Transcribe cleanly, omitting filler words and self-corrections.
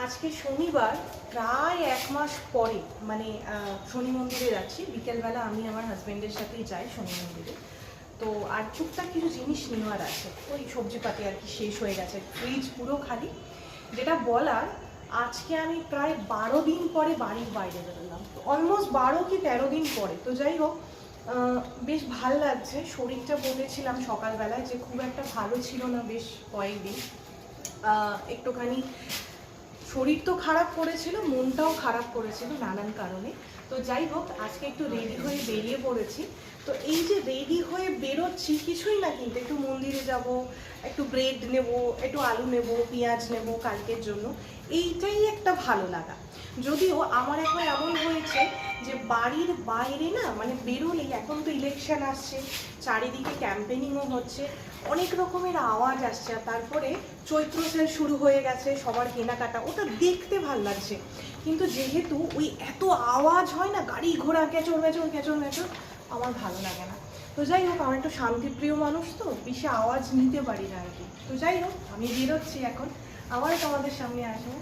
আজকে শনিবার, প্রায় 1 মাস পরে মানে শনি মন্দিরে যাচ্ছি। বিকেলবেলা আমি আমার হাজব্যান্ডের সাথেই যাই শনি মন্দিরে। তো আর টুকটাক কিছু জিনিস নেওয়ার আছে, ওই সবজিপাতি আর কি শেষ হয়ে গেছে, ফ্রিজ পুরো খালি। যেটা বলার, আজকে আমি প্রায় 12 দিন পরে বাড়ির বাইরে বেরোলাম, অলমোস্ট 12 কি 13 দিন পরে। তো যাই হোক, বেশ ভাল লাগছে। শরীরটা বলেছিলাম সকালবেলায় যে খুব একটা ভালো ছিল না বেশ কয়েকদিন, একটুখানি শরীর তো খারাপ করেছিল, মনটাও খারাপ করেছিল নানান কারণে। তো যাই হোক, আজকে একটু রেডি হয়ে বেরিয়ে পড়েছি। তো এই যে রেডি হয়ে বেরোচ্ছি, কিছুই না কিন্তু একটু মন্দিরে যাব, একটু ব্রেড নেব, একটু আলু নেব, পেঁয়াজ নেব কালকের জন্য, এইটাই একটা ভালো লাগা। যদিও আমার এখন এমন হয়েছে যে বাড়ির বাইরে না মানে বেরোলেই, এখন তো ইলেকশন আসছে, চারিদিকে ক্যাম্পেনিংও হচ্ছে, অনেক রকমের আওয়াজ আসছে, আর তারপরে চৈত্র সেল শুরু হয়ে গেছে, সবার কেনাকাটা, ওটা দেখতে ভাল লাগছে। কিন্তু যেহেতু ওই এত আওয়াজ হয় না, গাড়ি ঘোড়া ক্যাচর ম্যাচর ক্যাচর ম্যাচর, আমার ভালো লাগে না। তো যাই হোক, আমার একটু শান্তিপ্রিয় মানুষ, তো বেশি আওয়াজ নিতে পারি না আর কি। তো যাই হোক, আমি বেরোচ্ছি এখন, আবার তোমাদের সামনে আসবো।